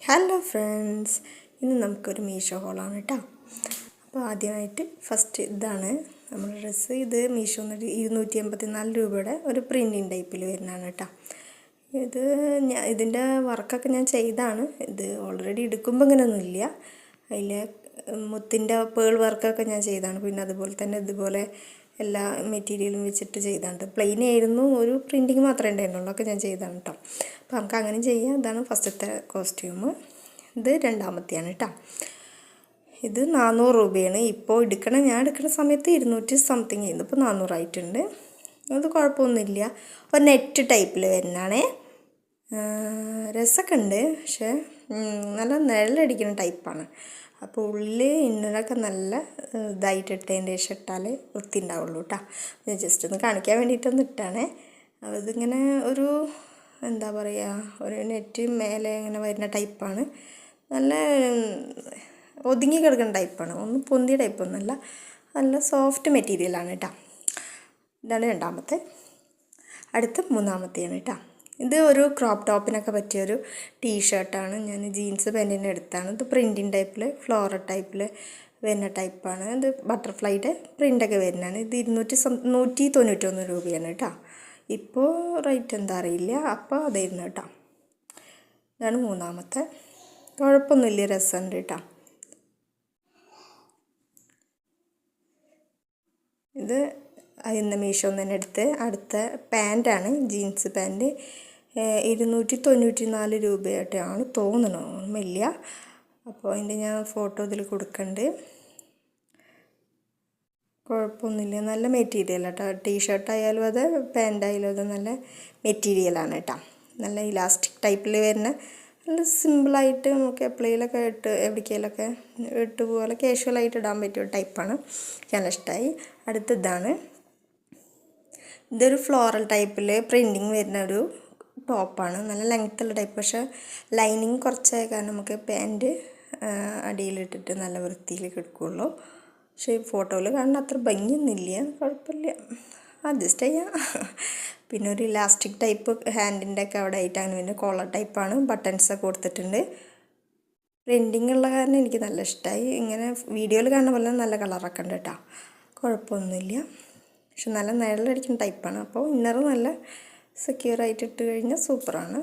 Hello friends, ഇന്ന് നമുക്കൊരു മീഷോ ഹോളാണ് കേട്ടോ. അപ്പോൾ ആദ്യമായിട്ട് ഫസ്റ്റ് ഇതാണ് നമ്മുടെ ഡ്രസ്സ്. ഇത് മീഷോ 284 രൂപയുടെ ഒരു പ്രിൻറ്റിങ് ടൈപ്പിൽ വരുന്നതാണ് കേട്ടോ. ഇതിൻ്റെ വർക്കൊക്കെ ഞാൻ ചെയ്താണ്. ഇത് ഓൾറെഡി എടുക്കുമ്പോൾ ഇങ്ങനെയൊന്നുമില്ല. അതിൽ മുത്തിൻ്റെ പേൾ വർക്കൊക്കെ ഞാൻ ചെയ്താണ്. പിന്നെ അതുപോലെ തന്നെ ഇതുപോലെ എല്ലാ മെറ്റീരിയലും വെച്ചിട്ട് ചെയ്താണ്. പ്ലെയിൻ ആയിരുന്നു, ഒരു പ്രിൻറ്റിങ് മാത്രമേ ഉണ്ടായിരുന്നുള്ളൂ. ഒക്കെ ഞാൻ ചെയ്താണ് കേട്ടോ. അപ്പോൾ നമുക്ക് അങ്ങനെ ചെയ്യാം. ഇതാണ് ഫസ്റ്റത്തെ കോസ്റ്റ്യൂം. ഇത് രണ്ടാമത്തെയാണ് കേട്ടോ. ഇത് 400 രൂപയാണ്. ഇപ്പോൾ ഞാൻ എടുക്കുന്ന സമയത്ത് 200 സംതിങ് ആയിരുന്നു. ഇപ്പോൾ 400 ആയിട്ടുണ്ട്. അത് കുഴപ്പമൊന്നുമില്ല. ഒരു നെറ്റ് ടൈപ്പിൽ വരുന്നതാണേ. രസമൊക്കെ ഉണ്ട്, പക്ഷേ നല്ല നിഴലടിക്കുന്ന ടൈപ്പാണ്. അപ്പോൾ ഉള്ളിൽ ഇന്നലൊക്കെ നല്ല ഇതായിട്ടിട്ടതിൻ്റെ ശേഷം ഇട്ടാൽ വൃത്തി ഉണ്ടാവുള്ളൂ കേട്ടോ. ഞാൻ ജസ്റ്റ് ഒന്ന് കാണിക്കാൻ വേണ്ടിയിട്ടൊന്ന് ഇട്ടാണേ. അതിങ്ങനെ ഒരു എന്താ പറയുക, ഒരു നെറ്റ് മേലെ ഇങ്ങനെ വരുന്ന ടൈപ്പാണ്. നല്ല ഒതുങ്ങി കിടക്കുന്ന ടൈപ്പാണ്. ഒന്ന് പൊന്തിയ ടൈപ്പൊന്നുമല്ല, നല്ല സോഫ്റ്റ് മെറ്റീരിയലാണ് കേട്ടോ. ഇതാണ് രണ്ടാമത്തെ. അടുത്ത മൂന്നാമത്തെയാണ് കേട്ടോ. ഇത് ഒരു ക്രോപ്പ് ടോപ്പിനൊക്കെ പറ്റിയൊരു ടീഷർട്ടാണ്. ഞാൻ ജീൻസ് പാൻറ്റിൻ്റെ എടുത്താണ്. ഇത് പ്രിൻറ്റിങ് ടൈപ്പിൽ ഫ്ലോറൽ ടൈപ്പിൽ വരുന്ന ടൈപ്പാണ്. ഇത് ബട്ടർഫ്ലൈയുടെ പ്രിൻ്റൊക്കെ വരുന്നതാണ്. ഇത് 191 രൂപയാണ് കേട്ടോ. ഇപ്പോൾ റേറ്റ് എന്താ അറിയില്ല. അപ്പോൾ അതായിരുന്നു കേട്ടോ. ഇതാണ് മൂന്നാമത്തെ. കുഴപ്പമൊന്നുമില്ല, രസമുണ്ട് കേട്ടോ. ഇത് ഇന്ന് മീഷോന്ന് തന്നെ എടുത്ത് അടുത്ത പാൻറ്റാണ്, ജീൻസ് പാൻറ്റ്. 294 രൂപയായിട്ടാണ് തോന്നുന്നു, ഓർമ്മയില്ല. അപ്പോൾ അതിൻ്റെ ഞാൻ ഫോട്ടോ ഇതിൽ കൊടുക്കുന്നുണ്ട്. കുഴപ്പമൊന്നുമില്ല, നല്ല മെറ്റീരിയൽ കേട്ടോ. ടീഷർട്ടായാലും അത് പാൻറ്റായാലും അത് നല്ല മെറ്റീരിയലാണ് കേട്ടോ. നല്ല ഇലാസ്റ്റിക് ടൈപ്പിൽ വരുന്ന നല്ല സിമ്പിളായിട്ട് നമുക്ക് എപ്പോഴേലൊക്കെ എവിടേക്കെങ്കിലൊക്കെ ഇട്ട് പോലെ കാഷ്വലായിട്ട് ഇടാൻ പറ്റിയ ടൈപ്പാണ്. നല്ല ഇഷ്ടമായി. അടുത്തതാണ്. ഇതൊരു ഫ്ലോറൽ ടൈപ്പിൽ പ്രിൻറ്റിങ് വരുന്ന ഒരു ടോപ്പാണ്. നല്ല ലെങ്ത്തുള്ള ടൈപ്പ്, പക്ഷേ ലൈനിങ് കുറച്ചായ കാരണം നമുക്ക് പാൻറ്റ് അടിയിലിട്ടിട്ട് നല്ല വൃത്തിയിൽ കിടക്കുകയുള്ളൂ. പക്ഷേ ഫോട്ടോയിൽ കാണുന്ന അത്ര ഭംഗിയൊന്നുമില്ല. കുഴപ്പമില്ല, അഡ്ജസ്റ്റ് ചെയ്യാം. പിന്നെ ഒരു ഇലാസ്റ്റിക് ടൈപ്പ് ഹാൻഡിൻ്റെ ഒക്കെ അവിടെ ആയിട്ട് അങ്ങനെ പിന്നെ കോളർ ടൈപ്പാണ്. ബട്ടൺസൊക്കെ കൊടുത്തിട്ടുണ്ട്. പ്രിൻറ്റിങ് ഉള്ള കാരണം എനിക്ക് നല്ല ഇഷ്ടമായി. ഇങ്ങനെ വീഡിയോയിൽ കാണുന്ന പോലെ നല്ല കളറൊക്കെ ഉണ്ട് കേട്ടോ. കുഴപ്പമൊന്നുമില്ല, പക്ഷെ നല്ല നിഴലടിക്കുന്ന ടൈപ്പാണ്. അപ്പോൾ ഇന്നർ നല്ല സെക്യൂറായിട്ട് ഇട്ട് കഴിഞ്ഞാൽ സൂപ്പറാണ്.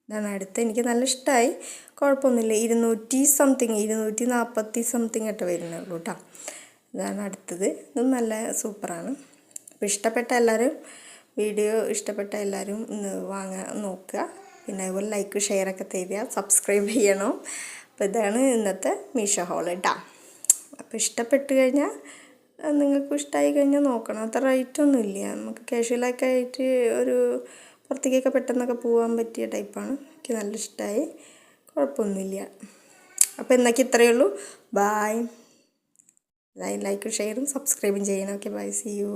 ഇതാണ് അടുത്ത്. എനിക്ക് നല്ല ഇഷ്ടമായി. കുഴപ്പമൊന്നുമില്ല. 240 സംതിങ് ആയിട്ട് വരുന്നുള്ളൂ കേട്ടോ. ഇതാണ് അടുത്തത്. ഇതും നല്ല സൂപ്പറാണ്. അപ്പോൾ വീഡിയോ ഇഷ്ടപ്പെട്ട എല്ലാവരും വാങ്ങാൻ നോക്കുക. പിന്നെ അതുപോലെ ലൈക്ക് ഷെയറൊക്കെ തരിക, സബ്സ്ക്രൈബ് ചെയ്യണം. അപ്പോൾ ഇതാണ് ഇന്നത്തെ മീഷോ ഹോൾ കേട്ടോ. അപ്പോൾ ഇഷ്ടപ്പെട്ട് കഴിഞ്ഞാൽ നിങ്ങൾക്കും ഇഷ്ടമായി കഴിഞ്ഞാൽ നോക്കണം. അത്ര റേറ്റൊന്നും ഇല്ല. നമുക്ക് കാഷ്വലൊക്കെ ആയിട്ട് ഒരു പുറത്തേക്കൊക്കെ പെട്ടെന്നൊക്കെ പോകാൻ പറ്റിയ ടൈപ്പാണ്. എനിക്ക് നല്ല ഇഷ്ടമായി. കുഴപ്പമൊന്നുമില്ല. അപ്പോൾ എന്നൊക്കെ ഇത്രയേ ഉള്ളൂ. ബായ്. ലൈക്കും ഷെയറും സബ്സ്ക്രൈബും ചെയ്യണം. Okay, bye, see U.